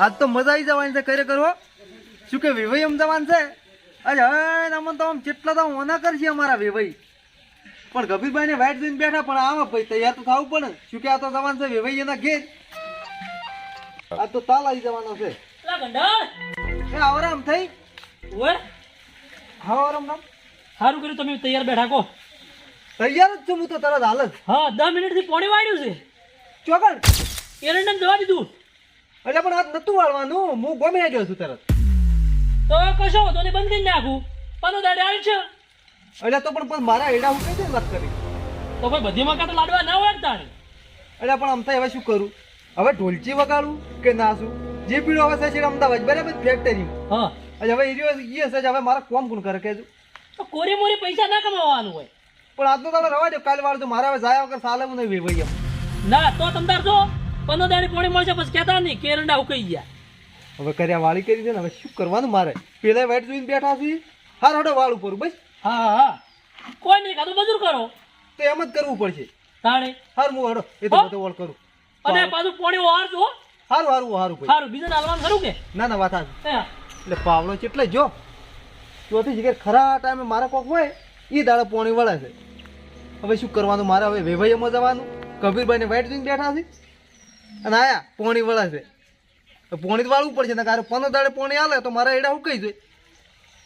આજ તો મજા આવી જવાની છે કરે કરો શું કે વેવાઈ એમ જવાનું છે અરે હવે અમને તો આમ જેટલા તો ઓના કરશે અમારા વેવાઈ પણ ગભીરભાઈ ને વાઇટ જોઈને બેઠા પણ આવા ભાઈ તૈયાર તો થવું પડે શું કે આ તો જવાનું છે વેવાઈ એના ઘેર આ તો તાલ આવી જવાનો છે એ આવરામ થઈ ઓય હા આવરામ નામ સારું કર્યું તમે તૈયાર બેઠા કો તૈયાર જ છું હું તો તરત હાલ જ હા 10 મિનિટથી પોણી વાળ્યું છે ચોકન એરંડમ જવા દીધું એટલે પણ આજ નતું વાળવાનું હું ગમે ગયો છું તરત તો કશો તો ને બંધ કરી નાખું પનો દાડે આવી છે એટલે તો પણ મારા એડા હું કઈ વાત કરી તો ભાઈ બધી મકા તો લાડવા ના વાળતા ને એટલે પણ આમ તો હવે શું કરું હવે ઢોલચી વગાડું કે નાસું જે પીડો હવે છે અમદાવાદ બરાબર ફેક્ટરી હા એટલે હવે એ છે હવે મારા કોમ કોણ કરે કેજો તો કોરી મોરી પૈસા ના કમાવાનું હોય પણ આજનો તમે રવા દો કાલે વાળજો મારા હવે જાય વગર સાલે હું નહીં ભાઈ એમ ના તો તમતાર જો પનો દાડે પોણી મળશે પછી કહેતા નહીં કે એરંડા ઉકાઈ ગયા હવે કર્યા વાળી કરી છે ને હવે શું કરવાનું મારે પેલા વાઈટ જોઈને બેઠા છે હાર હડો વાળ ઉપર બસ હા હા કોઈ નહીં કાં તો મજૂર કરો તો એમ જ કરવું પડશે તાણે હાર હું હડો એ તો બધો વોલ કરું અને પાછું પોણી વાળજો હારું હારું હારું ભાઈ સારું બીજાને હાલવાનું ખરું કે ના ના વાત હાચી. હા એટલે પાવડો ચેટલે જો ચોથી જગ્યાએ ખરા ટાઈમે મારા કોક હોય એ દાડે પોણી વળે છે હવે શું કરવાનું મારે હવે વેવાઈમાં જવાનું કબીરભાઈને વાઈટ જોઈને બેઠા છે અને આયા પોણી વળે છે તો પોણી તો વાળવું પડશે ને કારણ 15 દાડે પોણી હાલે તો મારા એડા હું કહી જોઈએ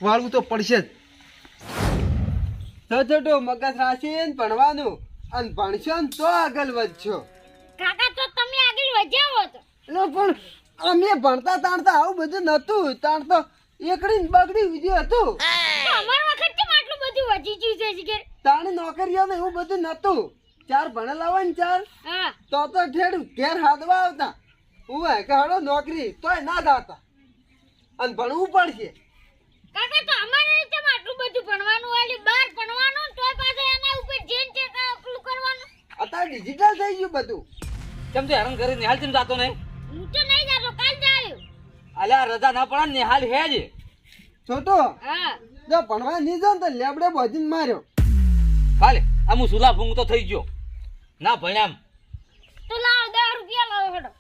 વાળવું તો પડશે જ છોટો મગજ રાશીને ભણવાનું અને ભણશો ને તો આગળ વધશો. કાકા તો તમે આગળ વધ્યા હોત એટલે પણ અમે ભણતા તાણતા આવું બધું નતું તાણ તો એકડી ને બગડી વિજય હતું તો અમાર વખત કેમ આટલું બધું વધી ગયું છે જીગર તાણે નોકરીઓ ને એવું બધું નતું ચાર ભણેલા હોય ને ચાર હા તો ઠેડ ઘેર હાથવા આવતા હું કે હડો નોકરી તોય ના જાતા અને ભણવું પડશે. કાકા તો અમારે કેમ આટલું બધું ભણવાનું હોય બહાર ભણવાનું તોય પાછા એના ઉપર જેન છે કાકલું કરવાનું અત્યારે ડિજિટલ થઈ ગયું બધું. કેમ તો હેરાન કરીને નિહાલ કેમ જાતો નહીં હું તો નહીં જાતો કાલ જાયો અલ્યા રજા ના પડે ને નિહાલ હે જ છોટો હા જો ભણવા નહીં જો ને તો લેબડે બોધીને માર્યો. કાલે આ હું સુલા ફૂંગ તો થઈ ગયો ના ભણ્યામ તો લાવો 10 રૂપિયા લાવો હેડો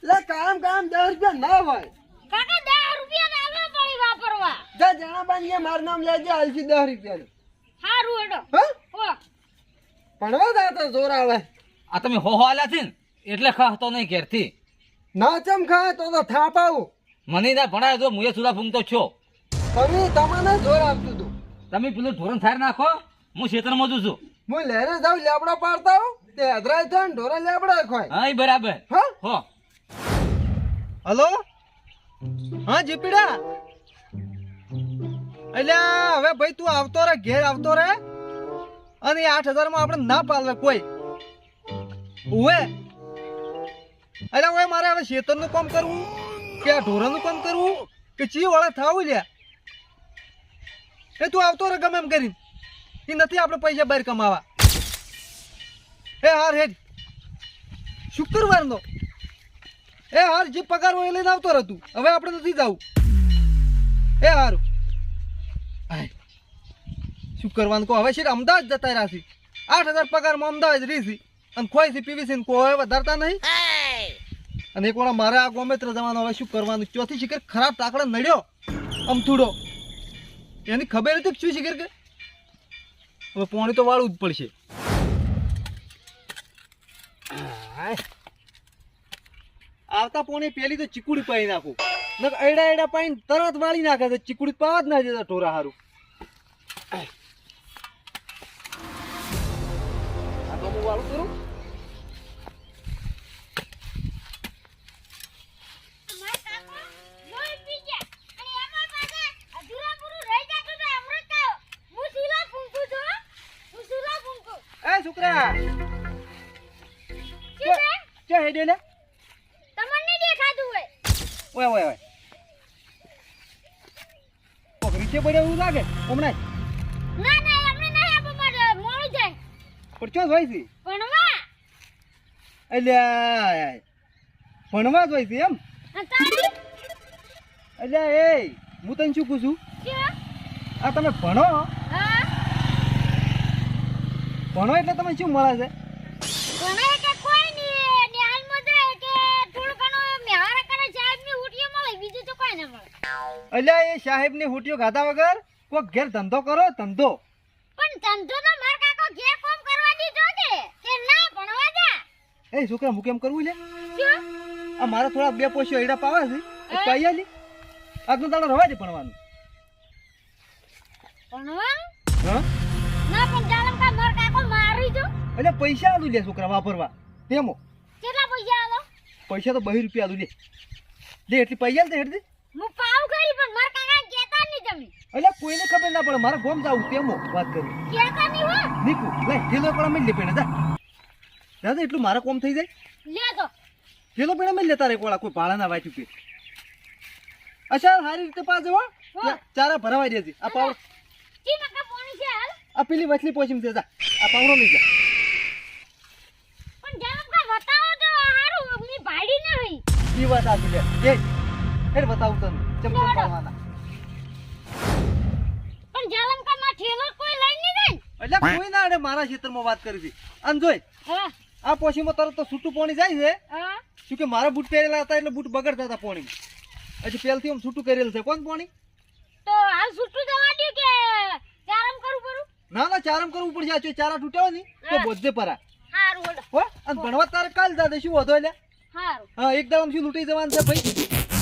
એટલે કામ 10 રૂપિયા ના હોય. કાકા 10 રૂપિયા લાવવા પડી વાપરવા જા જણા બાંધીએ મારું નામ લેજે આલસી 10 રૂપિયાનું. હારું હેડો હા હો ભણવા જાતો જોર આવે. આ તમે હો આલ્યા છે ને એટલે ખાતો નહીં ઘેરથી ના ચમ ખાય તો થાપ આવું. મને ના ભણાય જો મુએ સુલા ફૂંગ તો છો તમે તમને જોર આપતું તું. તમે પેલું ઢોરણ થાર નાખો હું ખેતરમાં જઉં છું હું લહેરે જાઉં લેબડો પાડતા હોઉં તે હદરાય થાય ને ઢોરા લેબડા ખોય. હા ઈ બરાબર હા હો હલો હા જીપીડા અલ્યા હવે ભાઈ તું આવતો રે ઘેર આવતો રે અને 8000 માં આપણે ના પાલવે કોઈ ઉવે અલ્યા ઓય મારે હવે ખેતરનું કામ કરવું કે આ ઢોરાનું કામ કરવું કે ચી વાળા થાવું લ્યા એ તું આવતો રે ગમે એમ કરીને એ નથી આપણે પૈસા બહાર કમાવા એ હાર હેડ શુક્રવારનો એ હાર જે પગાર હોય એ લઈને આવતો રહે તું હવે આપણે નથી જવું એ હારું શું કરવાનું કહો હવે છે અમદાવાદ જતા રહ્યા 8000 પગારમાં અમદાવાદ રીસી અને ખોઈસી પીવીસી ને કોઈ વધારતા નહીં અને એક વાર મારે આ ગોમેત્ર જવાનું હવે શું કરવાનું ચોથી શિખર ખરાબ તાકડા નડ્યો અમથુડો એની ખબર હતી શું શિખર કે હવે પોણી તો વાળવું જ પડશે આવતા પોણી પેલી તો ચીકુડી પાઈ નાખું એડા પાઈને તરત વાળી નાખે છે ચીકુડી પાવા જ ના જતા ઢોરા હારું આ તો હું વાળું કરું માર કાકો લોહી પી ગયા અને એમાં પાછા અધૂરા પૂરું રહી જાતું તો અમૃત ખાઓ હું સુલા ફૂંકું છું હું સુલા ફૂંકું એ છોકરા શું છે ચે હેડે લે તમને દેખાતું હોય ઓય ઓય ઓય પોકરી છે બડે એવું લાગે હમણાં ના ના એમને નહીં આપો મારે મોડું જાય પણ ચો જોઈ છે ભણવા અલ્યા ભણવા જોઈ છે એમ અને તારી અલ્યા એ હું તને શું પૂછું શું આ તમે ભણો હા ભણો એટલે તમે શું મળે છે ભણે કે કોઈ નહીં નિહાલમાં જાય કે થોડું ઘણું મેહારા કરે સાહેબની ઉઠીએ અલ્યા એ સાહેબની હુટીઓ ગાધા વગર કોક ઘેર ધંધો કરો ધંધો. પણ ધંધો તો માર કાકો ઘેર કોમ કરવા દીધો કે ના ભણવા જા. એ છોકરા હું કેમ કરવું લે? શું? આ મારા થોડા 2 પોસ્યો એડા પાવા છે એ પાઈ આલી. આજનો દાડો રવા દે ભણવાનું. ભણવાનું? હા ના પણ જાલમ કા માર કાકો મારી જો. એટલે પૈસા આલું લે છોકરા વાપરવા તેમો. કેટલા પૈસા આલો? પૈસા તો 2 રૂપિયા આલું લે. લે એટલી પૈસા લે હેડ દે. હું પાવ કરી પણ માર કાકા કેતા નહીં તમે. એટલે કોઈને ખબર ના પડે મારા ગોમ જાવું તેમો વાત કરી. કેતા નહીં હો. નીકુ લે ઢીલો પણ મેલ લે પેણે જા. દાદા એટલું મારા કોમ થઈ જાય. લે તો. ઢીલો પેણે મેલ લેતા રે કોળા કોઈ ભાડા ના વાંચ્યું કે. અચ્છા સારી રીતે પાસ જવા. ચારા ભરાવાઈ દેજે. આ પાવડો કી નકા પાણી છે હાલ. આ પેલી વચલી પોચીમ દે જા. આ પાવડો લઈ જા. પણ જાલમ કા બતાવો તો હારું મી ભાડી નહીં. ઈ વાત આ લે એ હેડ બતાવું તને ચમચમ પાડવાના. પણ જાલમ કા માં ઠેલો કોઈ લઈ નહીં જાય. એટલે કોઈ ના અડે મારા ક્ષેત્રમાં વાત કરી હતી. આમ જોઈ હા આ પોશીમાં તરત તો છૂટું પાણી જાય છે. હા. શું કે મારા બૂટ પહેરેલા હતા એટલે બૂટ બગડતા હતા પાણીમાં. હજી પહેલથી આમ છૂટું કરેલું છે. કોણ પાણી? તો હાલ છૂટું જવા દે કે ચારમ કરું કરું. ના ના ચારમ કરવું પડશે. આ જો ચારા તૂટ્યા હોય ને તો બોધે પરા હારું હોડો. હો. અને ભણવા તારે કાલ જાદે શું વધો એટલે હારું. હા એકદમ શું લૂંટી જવાનું છે ભાઈ.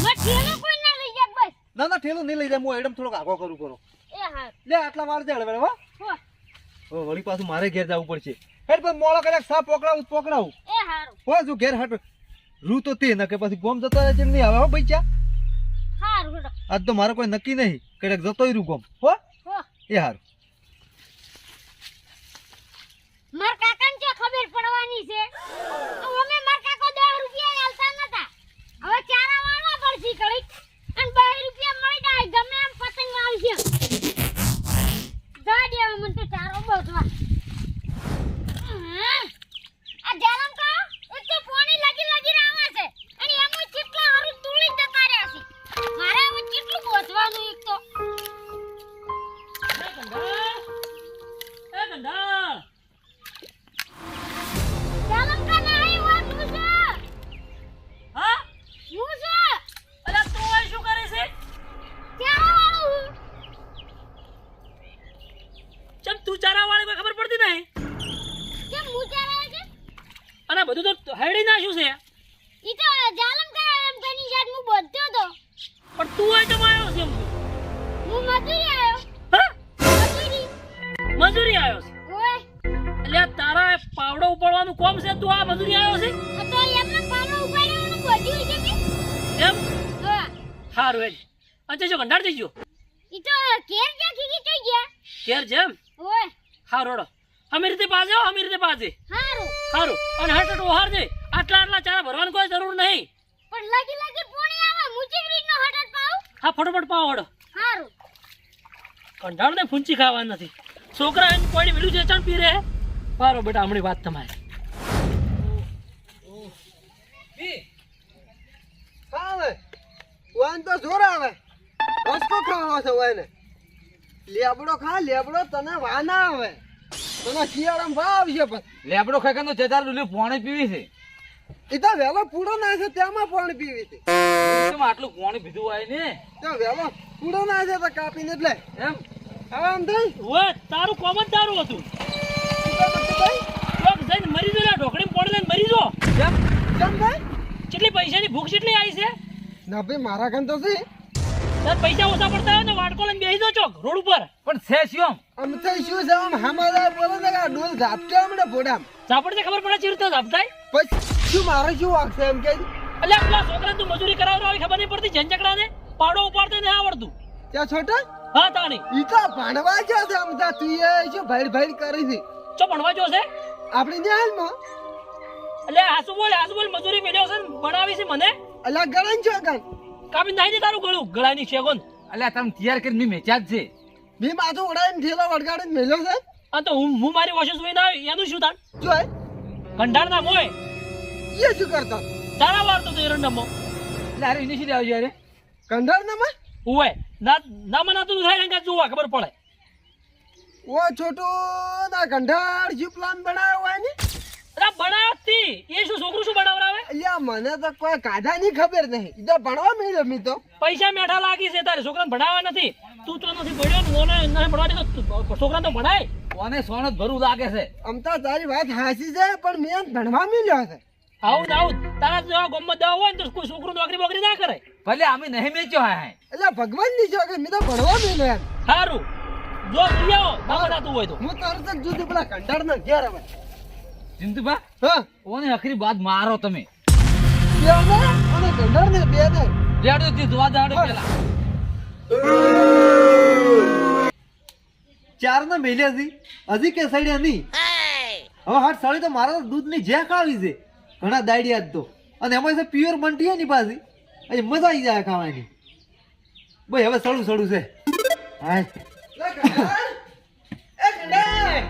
માં ઠેલો કોઈ ના લઈ જાય બસ. ના ના ઠેલો નહીં લઈ જાય. હું એડમ થોડોક આગો કરું કરો. એ હારું. લે આટલા માર જાય હવે હો. હો. વળી પાછું મારે ઘેર જવું પડશે. હેડ પણ મોળો કદાચ સા પકડાવું એ હારું. હો જો ઘેર હટ રૂ તો તે ન કે પછી ગોમ જતો રહે છે નહીં આવે હો બચ્ચા. હારું હોડો. આજ તો મારે કોઈ નક્કી નહીં કદાચ જતોય રૂ ગોમ હો. હો. એ હારું. માર કાકાને જે ખબર પડવાની છે અમે માર કાકો 10 રૂપિયા આલતા નતા. હવે ચારા વાળવા પડશે કડીક અને 2 રૂપિયા મળી જાય ગમે એમ પતંગ આવશે. જા દે મને તો ચારો બોધવા. આ જાલમ કા એક તો પાણી લાગી રાવા છે અને એમાં કેટલા હારું તુળી જતા રહ્યા છે. મારે હવે કેટલું બોધવાનું એક તો. એ ગંડા જાલમ કા નહીં વાત હું છે. હા હું છે. અલા તું અહીં શું કરે છે? ચારા વાળું હું. ચમ તું ચારા વાળી કોઈ ખબર પડતી નહીં? કેમ હું ચારા છે? અને બધું તો હેડી નાખ્યું છે. ઈ તો જાલમ કા એમ કની જાત હું બોધતો તો. પણ તું અહીં કેમ આવ્યો છે? એમ છું. હું મજૂરી આવ્યો. હા મજૂરી. મજૂરી આવ્યો છે. ઓય. એટલે તારા પાવડો ઉપાડવાનું કોમ છે તું આ મજૂરી આવ્યો છે આ તો એમને પાલો ઉપાડવાનું બોધ્યું છે કે? એમ? હા. સારું હેડ. અને જો ગંડાર થઈ ગયો ઈ તો કેર જા ખીકી થઈ ગયા. ઘેર જેમ ઓય. સારું હેડો. અમી રીતે પાજે અમી રીતે પાજે. હારું. સારું અને હટ ઓહાર દે. આટલા ચારા ભરવાની કોઈ જરૂર નહીં. પણ લગી પોણી આવે મુચી રીતનો હટટ પાવ. હા ફટોફટ પાવ હડો. હારું. કંટાળ ને ફૂંચી ખાવાની નથી. છોકરા એને પાણી મેળ્યું છે ચાણ પી રહે. બારો બેટા હમણાં વાત તમારી. આવે વાન તો જોર આવે રસકો ખાવાનો છે વાને લેબડો ખા લેબડો તને વાના આવે તને શિયાળામાં ભાવ છે પણ લેબડો ખાઈ જજાર ડુલ્યું પાણી પીવી છે. એ તો વેલો પૂડો ના છે તેમાં પાણી પીવી છે કેમ આટલું પાણી પીધું હોય ને તો વેલો પૂડો ના છે તો કાપીને એટલે એમ હવે આમ થઈ ઓય તારું કોમ જ તારું હતું. લોક જઈને મરી જો ઢોકળી પોડી લઈને મરી જો. કેમ કેમ ભાઈ કેટલી પૈસાની ભૂખ કેટલી આવી છે? ના ભાઈ મારા કાન તો છે તાર પૈસા ઓછા પડતા હોય ને વાટકો લઈને બેસી દો ચોક રોડ ઉપર. પણ છે શું આમ થઈ શું છે આમ હમાદાર બોલે ને કે આ ડોલ ઝાપકે હમણે ફોડામ ઝાપડથી ખબર પડે ચીર તો ઝાપટાય. પછી શું મારે શું વાગશે એમ કે એટલે પેલા છોકરાને તું મજૂરી કરાવતો હોય ખબર નહીં પડતી. ઝંઝકડાને પાવડો ઉપાડતા નહીં આવડતું. ત્યાં છોટા હા તાણી ઈ તો ભણવા ગયા છે આમ તા તું એ શું ભાઈ ભાઈ કરી છે ચો ભણવા જો છે. આપણે ત્યાં હાલમાં એટલે હાસુ બોલ મજૂરી મેળ્યો છે ને બનાવી છે મને. અલા ગળાન છો કાન કાપી નાઈ દે તારું ગળું ગળાની શેગોન. અલ્યા તમે તૈયાર કરીને મેં મેચ્યા જ છે. મેં માથું ઉડાડીને ઠેલો વળગાડીને મેલ્યો છે આ તો હું મારી વોશો સુઈ ના આવી એનું શું તાણ જો કંટાળ ના મોય એ શું કરતા તારા વારતો તો એરંડમો એટલે અરે એને શું આવજો અરે કંઢાર ને માં ઓય ના મનાતું થાય ને જોવા ખબર પડે. ઓ છોટો ના કંઢાર શું પ્લાન બનાવ્યો હોય ને અરે બનાવતી એ શું છોકરું શું બનાવરાવે અલ્યા મને તો કોઈ કાઢાની ખબર નહીં ઈ તો ભણવા મેળ્યો મી તો પૈસા મેઠા લાગી છે તારે છોકરાને ભણાવવા નથી તું તો નથી ભણ્યો ને મોને નહીં ભણવા દેતો છોકરાને તો ભણાય કોને સોન જ ભરું લાગે છે આમ તો તારી વાત હાચી છે પણ મેં ભણવા મેળ્યો છે આવું આવું તારા જેવા ગમત દેવા હોય ને તો કોઈ છોકરું નોકરી બોકરી ના કરે ભલે અમે નહીં મેચ્યો હા એટલે ભગવાન ની છો કે મેં તો ભણવા મેળ્યો એમ સારું જો જોઈ આવો બાબા થતું હોય તો હું તરત જ જુદી પેલા કંટાળ ના ઘેર હવે જિંતુભા હા ઓને આખરી બાદ મારો તમે બે ને અને કંટાળ ને બે ને લેડો થી દવા દાડો પેલા ચાર ના મેલ્યા છે હજી કે સડ્યા નહીં હવે હાથ સાડી તો મારા દૂધ ની જે ખાવી છે ઘણા દાડિયા જ તો અને એમાં છે પ્યોર બંટી ની પાછી આજે મજા આવી જાય ખાવાની ભાઈ હવે સડું સડું છે હા લે કંટાળ એ કંટાળ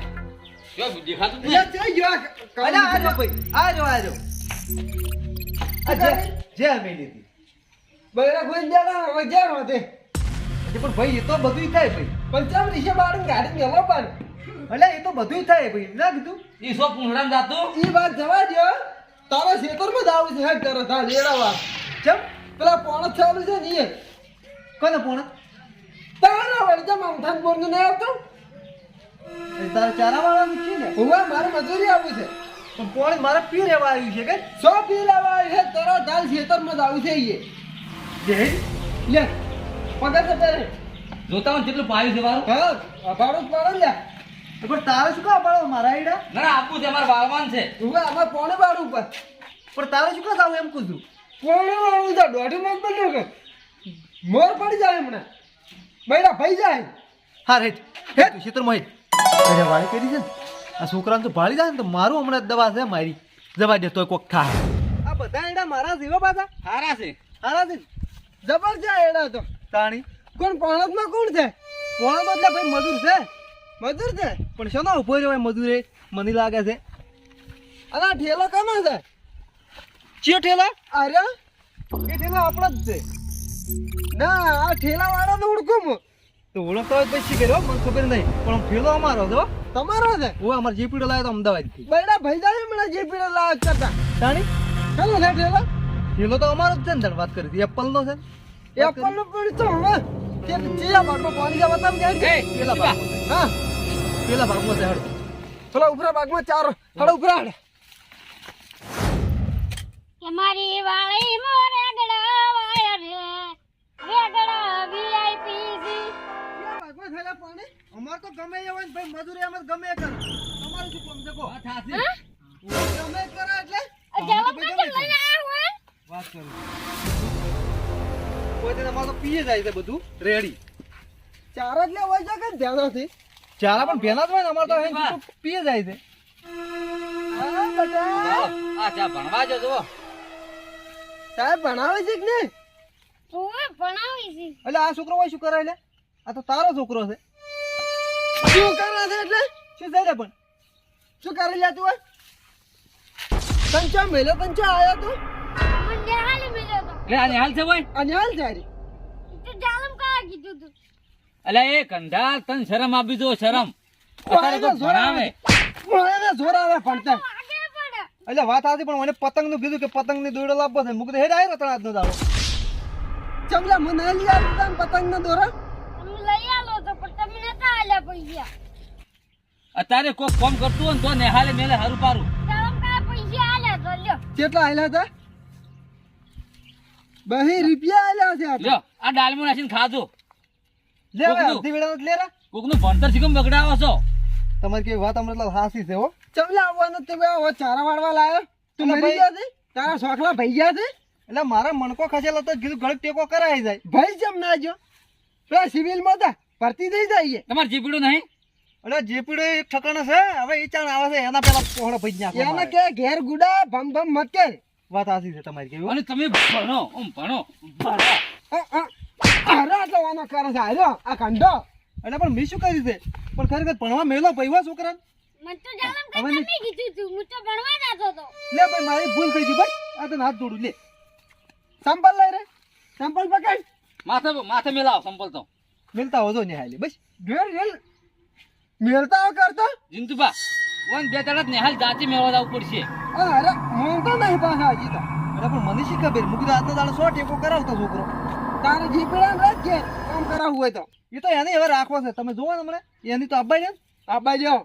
જો દેખાતું અલ્યા જઈ ગયો અલા આજો ભાઈ આજો આ જે મેલી હતી બૈરા કોઈ દેડા હવે ઘેર હોતે પણ ભાઈ એ તો બધું થાય ભાઈ પંચામ રીશે બાળું ગાડી મેલો પણ એટલે એ તો બધું થાય ભાઈ ના કીધું ઈ સો પૂંછડામાં જાતું ઈ વાત જવા દો તારા ખેતરમાં જ આવું છે હેડ કરો તા લેડાવા ચમ પેલા પોણસ ચાલુ છે ને એ કોને પોણ તારા વળજા મામઠાન બોરનું નહીં આવતો તારા ચારા વાળાનું છે ને હું મારે મજૂરી આવું છે પણ પોણી મારે પી રહેવા આવ્યું છે કે સો પી લેવા છે તારા ધાલ ખેતરમાં જ આવું છે એ જે લે પગાર તો પહેરે જોતા હું કેટલું પાયું છે મારું હા અભાડો જ પાડો લે પણ તારે શું કા પાડો મારા આઈડા ના ના આપવું છે અમારા બાળવાન છે હું આમાં પોણે બાળું ઉપર પણ તારે શું કા આવું એમ કહું છું પોણે બાળું છે દોઢી માં બન્યો કે મોર પડી જાય હમણાં બૈરા ભાઈ જાય હા રેટ હે તું ક્ષેત્રમાં હેઠ અરે વાળી કરી છે ને આ છોકરાને તો ભાળી જાય ને તો મારું હમણાં જ દવા છે મારી જવા દે તોય કોક થાય આ બધા આઈડા મારા જેવા પાછા સારા છે હારા છે ને? જબરજસ્ત એડા તો તાણી કોણ પોણસમાં કોણ છે પોણા તો એટલે ભાઈ મજૂર છે મજૂર છે પણ શેનો ઉભો રહ્યો મજૂરે મને લાગે છે અને આ ઠેલો કનો છે ચિયો ઠેલા અરે એ ઠેલા આપણા જ છે ના આ ઠેલા વાળાને ઓળખું હું તો ઓળખતો હોય તો પછી કર્યો મને ખબર નહીં પણ આમ ઠેલો અમારો છો તમારો છે હું અમારે જીપીડો લાવ્યો તો અમદાવાદથી બૈડા ભાઈ જાય હમણાં જે પીડે લાવ કરતા તાણી ચાલો ને ઠેલો ઠેલો તો અમારો જ છે ને તાણ વાત કરી હતી એપલનો છે એ આપણને પણ તો હવે તે ચિયા ભાગમાં પાણી જવા તમે જાય પેલા ભાગમાં હા પેલા ભાગમાં છે હળ પેલા ઉપરા ભાગમાં ચાર હળ ઉપરા હળ કે મારી વાળી મોરે ગળા વાય રે રેગડા વીઆઈપી ભાગમાં થયેલા પાણી અમાર તો ગમે એ હોય ને ભાઈ મજૂરી અમે ગમે એ કરે તમારું શું કામ છે કો વાત સાચી તમે કરો એટલે જવાબ ના લઈને આવ હોય વાત કરું કોઈ તેને અમારે તો પીએ જાય છે બધું રેડી ચાર જ લેવા છે કે ધ્યાન નથી ચારા પણ ભેના જ હોય ને અમારે તો અહીં તો પીએ જાય છે હા બેટા આ ચા ભણવા જજો સાહેબ ભણાવે છે કે નહીં ઓએ ભણાવી છે એટલે આ છોકરો હોય શું કરે એટલે આ તો તારો છોકરો છે શું કરે છે એટલે શું થાય પણ શું કરી લે તું હોય કંચા મેલે કંચા આયા તું મને હાલી મળ્યો તો લે આને હાલ છે ભાઈ અને હાલ જારી તું જાલમ કા કીધું તું અલે એ કંધાર તન શરમ આપી દો શરમ અત્યારે તો ભણાવે મને જોર આવે ભણતા આગે પડે એટલે વાત હતી પણ મને પતંગ નું કીધું કે પતંગ ની દોરડો લાવવો છે મુકદે હેડ આવ્યો તણ આજનો દાડો ચમલા મને લઈ આવી તમ પતંગ ના દોરા તમે લઈ આલો તો પણ તમે નતા આલ્યા પૈસા અત્યારે કોઈ કોમ કરતું હોય ને તો નેહાલે મેલે હારું પારું જાલમ કા પૈસા આલ્યા તો લ્યો કેટલા આયલા હતા 2 રૂપિયા આયલા છે આપણે લ્યો આ ડાલમો નાખીને ખાજો લે હવે કોકનું? અડધી વેળા લે રા કોકનું ભણતર શીખમ બગડાવો છો તમારી કેવી વાત અમૃતલાલ હાસી છે હો ચમલા આવવાનો તે હવે ચારા વાળવા લાયો તું અલા મરી ભાઈ. ગયા છે તારા સોખલા ભઈ ગયા છે એટલે મારા મણકો ખસેલો તો કીધું ગળક ટેકો કરાઈ જાય ભાઈ જમ ના જો પેલા સિવિલ માં હતા ભરતી થઈ જાય તમારે જીપીડું નહીં એટલે જે પીડો એક ઠકાણો છે હવે એ ચાણ આવે છે એના પેલા પહોળો ભઈ જ નાખો એને મારે. કે ઘેર ગુડા ભમ ભમ મત કર વાત હાસી છે તમારી કેવી હો. અને તમે ભણો ભણો અરે આટલો વાનો કરે છે આર્યો આ કંડો એટલે પણ મેં શું કર્યું છે પણ ખરેખર ભણવા મેલો પૈવા છોકરા મને તો જાલમ કા હવે તમે કીધું તું હું તો ભણવા જતો તો લે ભાઈ મારી ભૂલ થઈ ગઈ ભાઈ આ તો હાથ જોડું લે સંપલ લઈ રે સંપલ પકડ માથે માથે મેલાવ સંપલ તો મિલતા હોજો ને હાલે બસ ઘેર ઘેર મેલતા કરતો જીંતુભા વન બે તરત નિહાલ જાતિ મેળવા જવું પડશે. અરે હું તો નહીં પાછા હજી તો અરે પણ મને શી ખબર મૂકી દો આજનો દાડો 100 ટેકો કરાવતો છોકરો તારે જીપડા રાખજે કામ કરાવવું હોય તો એ તો એને હવે રાખવો છે તમે જોવો ને હમણાં એની તો અબ્બાઈ ને આ બાજુ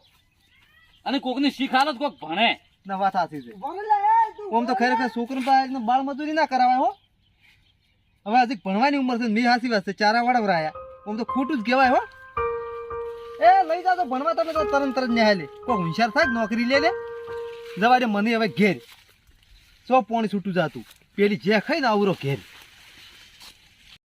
અને કોકની શીખ હાલત કોક ભણે. ના વાત સાચી છે ભણેલા એ તું આમ તો ખરેખર છોકરો પાસે બાળ મજૂરી ના કરાવાય હો હવે હજી ભણવાની ઉંમર છે મેં હાસી વાત છે ચારા વડવરાયા આમ તો ખોટું જ કહેવાય હો એ લઈ જા તો ભણવા તમે તો તરત ન્યાય લે કોઈ હોશિયાર થાય નોકરી લે જવા દે મને હવે ઘેર 100 પોણી છૂટું જાતું પેલી જે ખાઈ ને આવરો ઘેર